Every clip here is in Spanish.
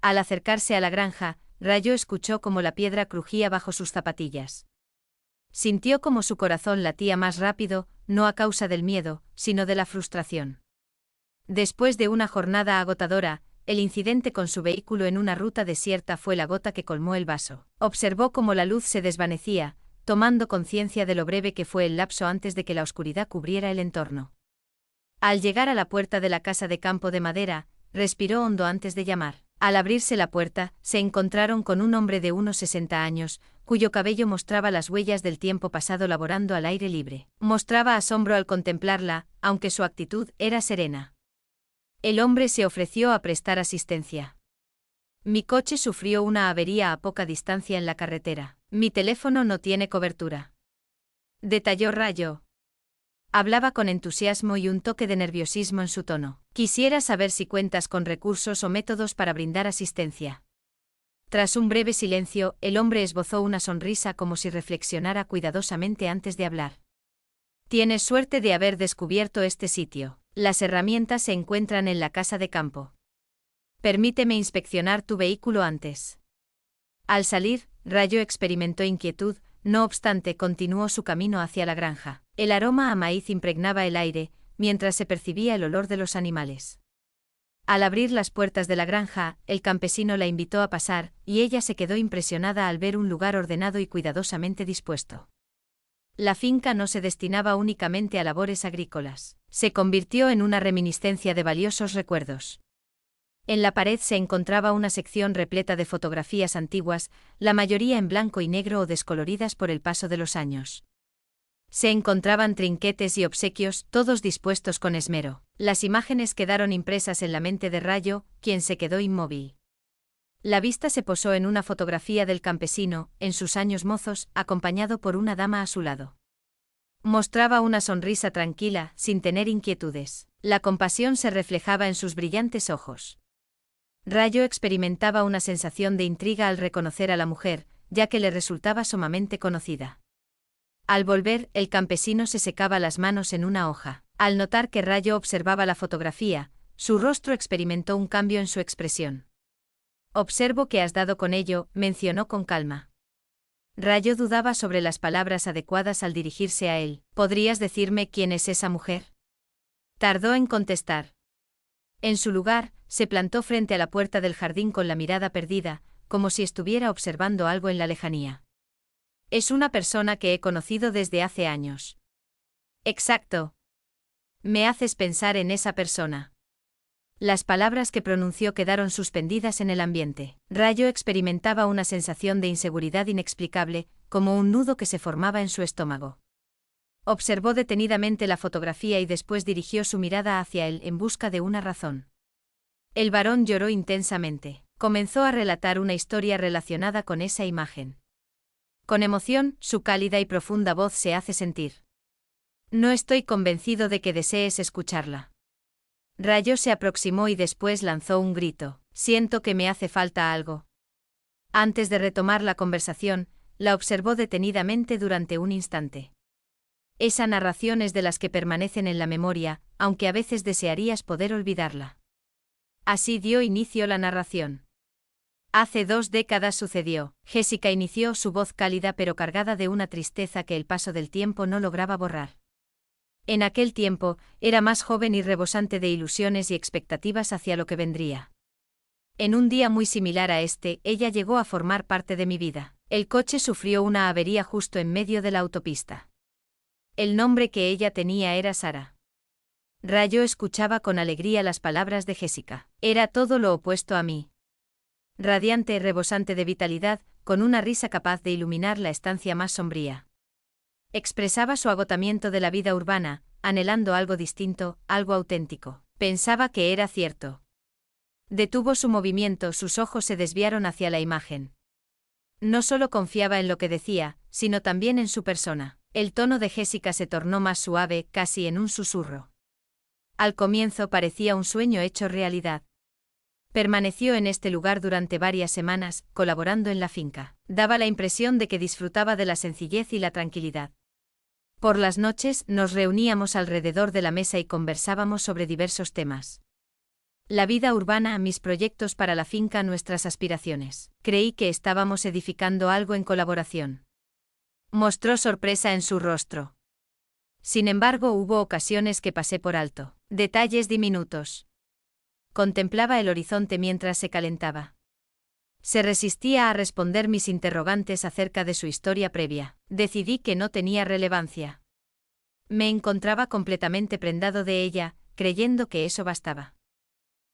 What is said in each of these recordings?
Al acercarse a la granja, Rayo escuchó cómo la piedra crujía bajo sus zapatillas. Sintió como su corazón latía más rápido, no a causa del miedo, sino de la frustración. Después de una jornada agotadora, el incidente con su vehículo en una ruta desierta fue la gota que colmó el vaso. Observó cómo la luz se desvanecía, tomando conciencia de lo breve que fue el lapso antes de que la oscuridad cubriera el entorno. Al llegar a la puerta de la casa de campo de madera, respiró hondo antes de llamar. Al abrirse la puerta, se encontraron con un hombre de unos 60 años, cuyo cabello mostraba las huellas del tiempo pasado laborando al aire libre. Mostraba asombro al contemplarla, aunque su actitud era serena. El hombre se ofreció a prestar asistencia. Mi coche sufrió una avería a poca distancia en la carretera. Mi teléfono no tiene cobertura. Detalló Rayo. Hablaba con entusiasmo y un toque de nerviosismo en su tono. Quisiera saber si cuentas con recursos o métodos para brindar asistencia. Tras un breve silencio, el hombre esbozó una sonrisa como si reflexionara cuidadosamente antes de hablar. Tienes suerte de haber descubierto este sitio. Las herramientas se encuentran en la casa de campo. Permíteme inspeccionar tu vehículo antes. Al salir, Rayo experimentó inquietud, no obstante continuó su camino hacia la granja. El aroma a maíz impregnaba el aire, mientras se percibía el olor de los animales. Al abrir las puertas de la granja, el campesino la invitó a pasar, y ella se quedó impresionada al ver un lugar ordenado y cuidadosamente dispuesto. La finca no se destinaba únicamente a labores agrícolas. Se convirtió en una reminiscencia de valiosos recuerdos. En la pared se encontraba una sección repleta de fotografías antiguas, la mayoría en blanco y negro o descoloridas por el paso de los años. Se encontraban trinquetes y obsequios, todos dispuestos con esmero. Las imágenes quedaron impresas en la mente de Rayo, quien se quedó inmóvil. La vista se posó en una fotografía del campesino, en sus años mozos, acompañado por una dama a su lado. Mostraba una sonrisa tranquila, sin tener inquietudes. La compasión se reflejaba en sus brillantes ojos. Rayo experimentaba una sensación de intriga al reconocer a la mujer, ya que le resultaba sumamente conocida. Al volver, el campesino se secaba las manos en una hoja. Al notar que Rayo observaba la fotografía, su rostro experimentó un cambio en su expresión. Observo que has dado con ello, mencionó con calma. Rayo dudaba sobre las palabras adecuadas al dirigirse a él. ¿Podrías decirme quién es esa mujer? Tardó en contestar. En su lugar, se plantó frente a la puerta del jardín con la mirada perdida, como si estuviera observando algo en la lejanía. Es una persona que he conocido desde hace años. Exacto. Me haces pensar en esa persona. Las palabras que pronunció quedaron suspendidas en el ambiente. Rayo experimentaba una sensación de inseguridad inexplicable, como un nudo que se formaba en su estómago. Observó detenidamente la fotografía y después dirigió su mirada hacia él en busca de una razón. El varón lloró intensamente. Comenzó a relatar una historia relacionada con esa imagen. Con emoción, su cálida y profunda voz se hace sentir. No estoy convencido de que desees escucharla. Rayo se aproximó y después lanzó un grito. Siento que me hace falta algo. Antes de retomar la conversación, la observó detenidamente durante un instante. Esa narración es de las que permanecen en la memoria, aunque a veces desearías poder olvidarla. Así dio inicio la narración. Hace 2 décadas sucedió. Jessica inició, su voz cálida pero cargada de una tristeza que el paso del tiempo no lograba borrar. En aquel tiempo, era más joven y rebosante de ilusiones y expectativas hacia lo que vendría. En un día muy similar a este, ella llegó a formar parte de mi vida. El coche sufrió una avería justo en medio de la autopista. El nombre que ella tenía era Sara. Rayo escuchaba con alegría las palabras de Jessica. Era todo lo opuesto a mí. Radiante y rebosante de vitalidad, con una risa capaz de iluminar la estancia más sombría. Expresaba su agotamiento de la vida urbana, anhelando algo distinto, algo auténtico. Pensaba que era cierto. Detuvo su movimiento, sus ojos se desviaron hacia la imagen. No solo confiaba en lo que decía, sino también en su persona. El tono de Jessica se tornó más suave, casi en un susurro. Al comienzo parecía un sueño hecho realidad. Permaneció en este lugar durante varias semanas, colaborando en la finca. Daba la impresión de que disfrutaba de la sencillez y la tranquilidad. Por las noches, nos reuníamos alrededor de la mesa y conversábamos sobre diversos temas. La vida urbana, mis proyectos para la finca, nuestras aspiraciones. Creí que estábamos edificando algo en colaboración. Mostró sorpresa en su rostro. Sin embargo, hubo ocasiones que pasé por alto. Detalles diminutos. Contemplaba el horizonte mientras se calentaba. Se resistía a responder mis interrogantes acerca de su historia previa. Decidí que no tenía relevancia. Me encontraba completamente prendado de ella, creyendo que eso bastaba.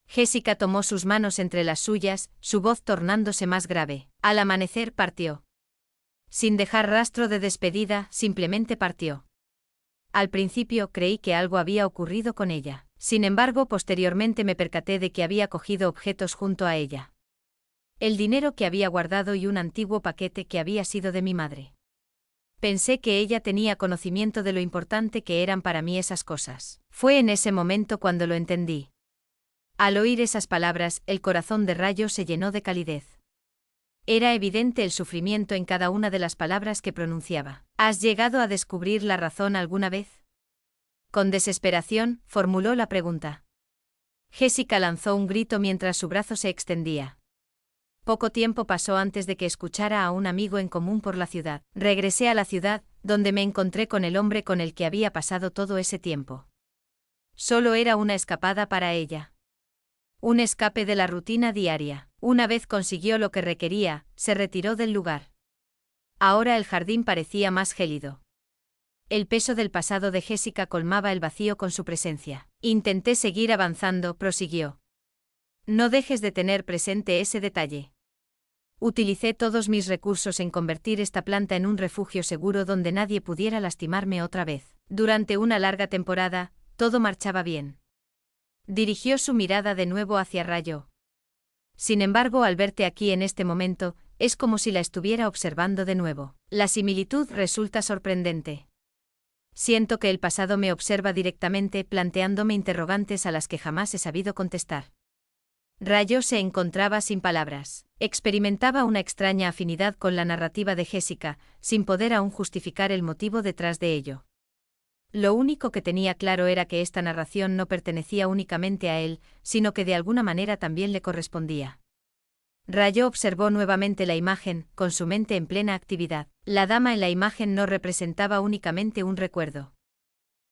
Jessica tomó sus manos entre las suyas, su voz tornándose más grave. Al amanecer partió. Sin dejar rastro de despedida, simplemente partió. Al principio creí que algo había ocurrido con ella. Sin embargo, posteriormente me percaté de que había cogido objetos junto a ella. El dinero que había guardado y un antiguo paquete que había sido de mi madre. Pensé que ella tenía conocimiento de lo importante que eran para mí esas cosas. Fue en ese momento cuando lo entendí. Al oír esas palabras, el corazón de Rayo se llenó de calidez. Era evidente el sufrimiento en cada una de las palabras que pronunciaba. ¿Has llegado a descubrir la razón alguna vez? Con desesperación, formuló la pregunta. Jessica lanzó un grito mientras su brazo se extendía. Poco tiempo pasó antes de que escuchara a un amigo en común por la ciudad. Regresé a la ciudad, donde me encontré con el hombre con el que había pasado todo ese tiempo. Solo era una escapada para ella. Un escape de la rutina diaria. Una vez consiguió lo que requería, se retiró del lugar. Ahora el jardín parecía más gélido. El peso del pasado de Jessica colmaba el vacío con su presencia. Intenté seguir avanzando, prosiguió. No dejes de tener presente ese detalle. Utilicé todos mis recursos en convertir esta planta en un refugio seguro donde nadie pudiera lastimarme otra vez. Durante una larga temporada, todo marchaba bien. Dirigió su mirada de nuevo hacia Rayo. Sin embargo, al verte aquí en este momento, es como si la estuviera observando de nuevo. La similitud resulta sorprendente. Siento que el pasado me observa directamente, planteándome interrogantes a las que jamás he sabido contestar. Rayo se encontraba sin palabras. Experimentaba una extraña afinidad con la narrativa de Jessica, sin poder aún justificar el motivo detrás de ello. Lo único que tenía claro era que esta narración no pertenecía únicamente a él, sino que de alguna manera también le correspondía. Rayo observó nuevamente la imagen, con su mente en plena actividad. La dama en la imagen no representaba únicamente un recuerdo.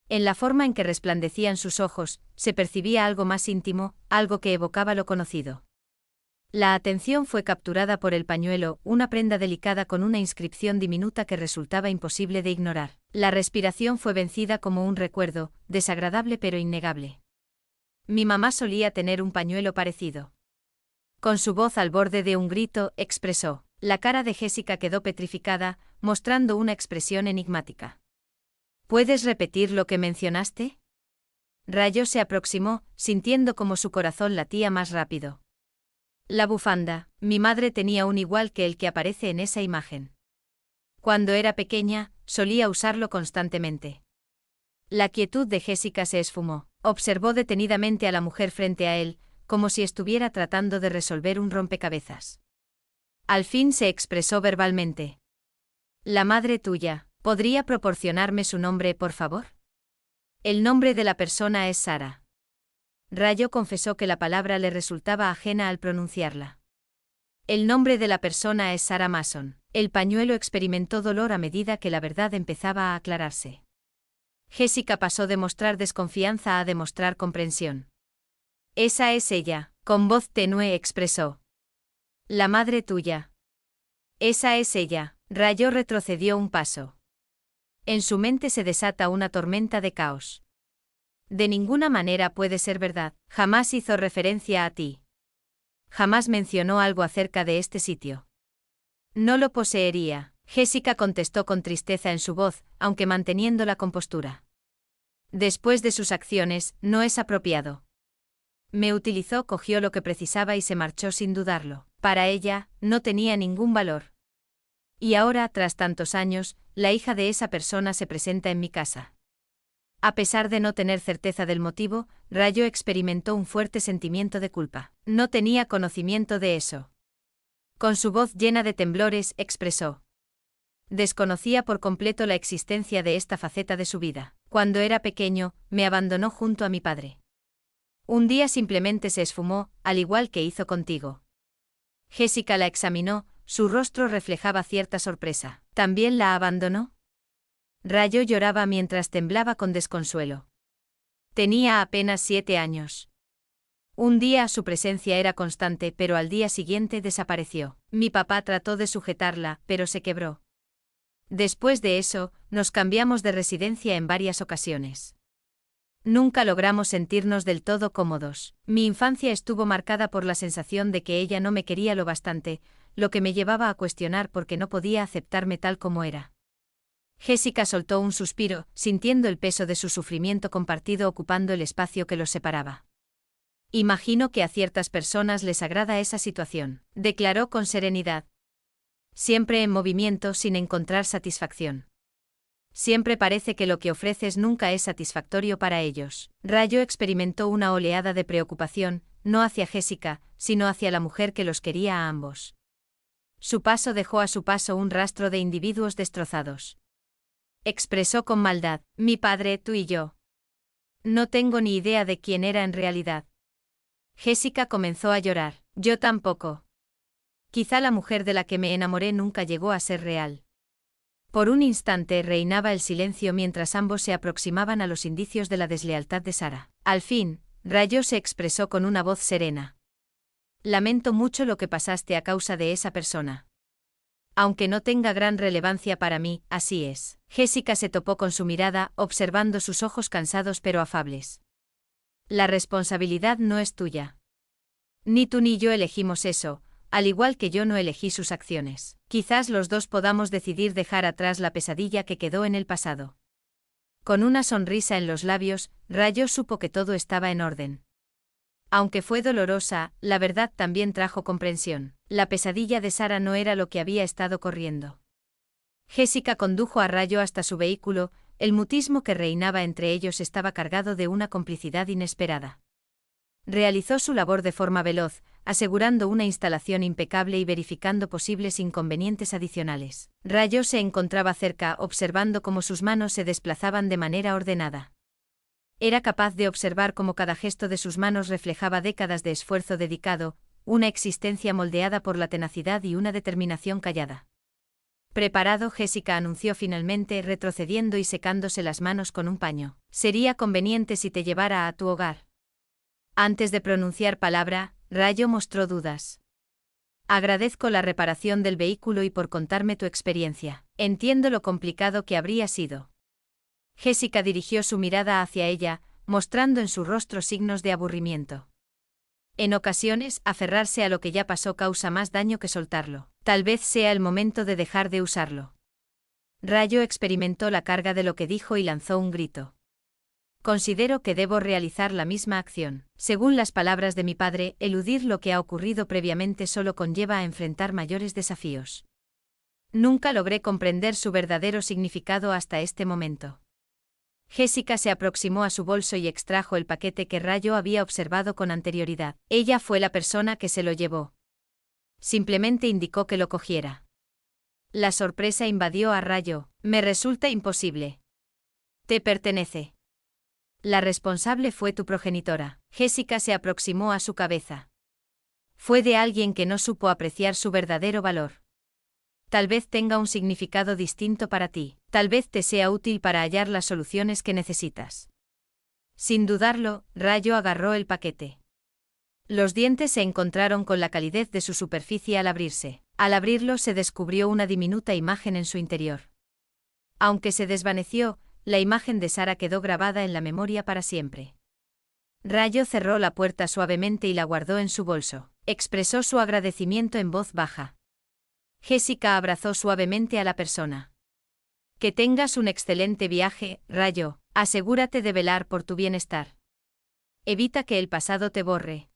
En la forma en que resplandecían sus ojos, se percibía algo más íntimo, algo que evocaba lo conocido. La atención fue capturada por el pañuelo, una prenda delicada con una inscripción diminuta que resultaba imposible de ignorar. La respiración fue vencida como un recuerdo, desagradable pero innegable. Mi mamá solía tener un pañuelo parecido. Con su voz al borde de un grito, expresó. La cara de Jessica quedó petrificada, mostrando una expresión enigmática. ¿Puedes repetir lo que mencionaste? Rayo se aproximó, sintiendo como su corazón latía más rápido. La bufanda, mi madre tenía un igual que el que aparece en esa imagen. Cuando era pequeña, solía usarlo constantemente. La quietud de Jessica se esfumó. Observó detenidamente a la mujer frente a él, como si estuviera tratando de resolver un rompecabezas. Al fin se expresó verbalmente. La madre tuya, ¿podría proporcionarme su nombre, por favor? El nombre de la persona es Sara. Rayo confesó que la palabra le resultaba ajena al pronunciarla. El nombre de la persona es Sarah Mason. El pañuelo experimentó dolor a medida que la verdad empezaba a aclararse. Jessica pasó de mostrar desconfianza a demostrar comprensión. Esa es ella, con voz tenue expresó. La madre tuya. Esa es ella. Rayo retrocedió un paso. En su mente se desata una tormenta de caos. De ninguna manera puede ser verdad. Jamás hizo referencia a ti. Jamás mencionó algo acerca de este sitio. No lo poseería, Jessica contestó con tristeza en su voz, aunque manteniendo la compostura. Después de sus acciones, no es apropiado. Me utilizó, cogió lo que precisaba y se marchó sin dudarlo. Para ella, no tenía ningún valor. Y ahora, tras tantos años, la hija de esa persona se presenta en mi casa. A pesar de no tener certeza del motivo, Rayo experimentó un fuerte sentimiento de culpa. No tenía conocimiento de eso. Con su voz llena de temblores, expresó. Desconocía por completo la existencia de esta faceta de su vida. Cuando era pequeño, me abandonó junto a mi padre. Un día simplemente se esfumó, al igual que hizo contigo. Jessica la examinó, su rostro reflejaba cierta sorpresa. ¿También la abandonó? Rayo lloraba mientras temblaba con desconsuelo. Tenía apenas 7 años. Un día su presencia era constante, pero al día siguiente desapareció. Mi papá trató de sujetarla, pero se quebró. Después de eso, nos cambiamos de residencia en varias ocasiones. Nunca logramos sentirnos del todo cómodos. Mi infancia estuvo marcada por la sensación de que ella no me quería lo bastante, lo que me llevaba a cuestionar por qué no podía aceptarme tal como era. Jessica soltó un suspiro, sintiendo el peso de su sufrimiento compartido ocupando el espacio que los separaba. Imagino que a ciertas personas les agrada esa situación, declaró con serenidad. Siempre en movimiento sin encontrar satisfacción. Siempre parece que lo que ofreces nunca es satisfactorio para ellos. Rayo experimentó una oleada de preocupación, no hacia Jessica, sino hacia la mujer que los quería a ambos. Su paso dejó a su paso un rastro de individuos destrozados. Expresó con maldad: mi padre, tú y yo. No tengo ni idea de quién era en realidad. Jessica comenzó a llorar. Yo tampoco. Quizá la mujer de la que me enamoré nunca llegó a ser real. Por un instante reinaba el silencio mientras ambos se aproximaban a los indicios de la deslealtad de Sara. Al fin, Rayo se expresó con una voz serena. Lamento mucho lo que pasaste a causa de esa persona. Aunque no tenga gran relevancia para mí, así es. Jessica se topó con su mirada, observando sus ojos cansados pero afables. La responsabilidad no es tuya. Ni tú ni yo elegimos eso, al igual que yo no elegí sus acciones. Quizás los dos podamos decidir dejar atrás la pesadilla que quedó en el pasado. Con una sonrisa en los labios, Rayo supo que todo estaba en orden. Aunque fue dolorosa, la verdad también trajo comprensión. La pesadilla de Sara no era lo que había estado corriendo. Jessica condujo a Rayo hasta su vehículo, el mutismo que reinaba entre ellos estaba cargado de una complicidad inesperada. Realizó su labor de forma veloz, asegurando una instalación impecable y verificando posibles inconvenientes adicionales. Rayo se encontraba cerca, observando cómo sus manos se desplazaban de manera ordenada. Era capaz de observar cómo cada gesto de sus manos reflejaba décadas de esfuerzo dedicado, una existencia moldeada por la tenacidad y una determinación callada. Preparado, Jessica anunció finalmente, retrocediendo y secándose las manos con un paño. Sería conveniente si te llevara a tu hogar. Antes de pronunciar palabra, Rayo mostró dudas. Agradezco la reparación del vehículo y por contarme tu experiencia. Entiendo lo complicado que habría sido. Jessica dirigió su mirada hacia ella, mostrando en su rostro signos de aburrimiento. En ocasiones, aferrarse a lo que ya pasó causa más daño que soltarlo. Tal vez sea el momento de dejar de usarlo. Rayo experimentó la carga de lo que dijo y lanzó un grito. Considero que debo realizar la misma acción. Según las palabras de mi padre, eludir lo que ha ocurrido previamente solo conlleva a enfrentar mayores desafíos. Nunca logré comprender su verdadero significado hasta este momento. Jessica se aproximó a su bolso y extrajo el paquete que Rayo había observado con anterioridad. Ella fue la persona que se lo llevó. Simplemente indicó que lo cogiera. La sorpresa invadió a Rayo. Me resulta imposible. Te pertenece. La responsable fue tu progenitora. Jessica se aproximó a su cabeza. Fue de alguien que no supo apreciar su verdadero valor. Tal vez tenga un significado distinto para ti. Tal vez te sea útil para hallar las soluciones que necesitas. Sin dudarlo, Rayo agarró el paquete. Los dientes se encontraron con la calidez de su superficie al abrirse. Al abrirlo se descubrió una diminuta imagen en su interior. Aunque se desvaneció, la imagen de Sara quedó grabada en la memoria para siempre. Rayo cerró la puerta suavemente y la guardó en su bolso. Expresó su agradecimiento en voz baja. Jessica abrazó suavemente a la persona. Que tengas un excelente viaje, Rayo. Asegúrate de velar por tu bienestar. Evita que el pasado te borre.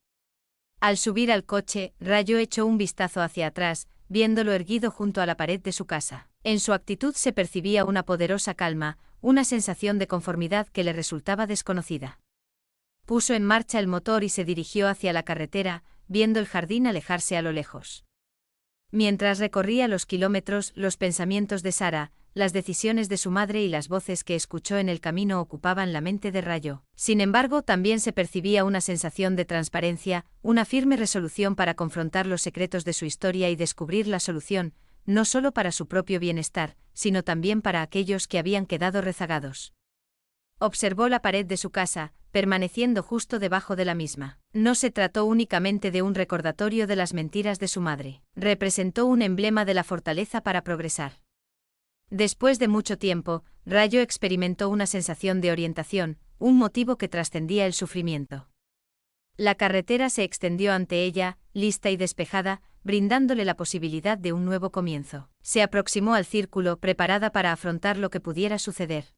Al subir al coche, Rayo echó un vistazo hacia atrás, viéndolo erguido junto a la pared de su casa. En su actitud se percibía una poderosa calma, una sensación de conformidad que le resultaba desconocida. Puso en marcha el motor y se dirigió hacia la carretera, viendo el jardín alejarse a lo lejos. Mientras recorría los kilómetros, los pensamientos de Sara, las decisiones de su madre y las voces que escuchó en el camino ocupaban la mente de Rayo. Sin embargo, también se percibía una sensación de transparencia, una firme resolución para confrontar los secretos de su historia y descubrir la solución, no solo para su propio bienestar, sino también para aquellos que habían quedado rezagados. Observó la pared de su casa, permaneciendo justo debajo de la misma. No se trató únicamente de un recordatorio de las mentiras de su madre. Representó un emblema de la fortaleza para progresar. Después de mucho tiempo, Rayo experimentó una sensación de orientación, un motivo que trascendía el sufrimiento. La carretera se extendió ante ella, lista y despejada, brindándole la posibilidad de un nuevo comienzo. Se aproximó al círculo, preparada para afrontar lo que pudiera suceder.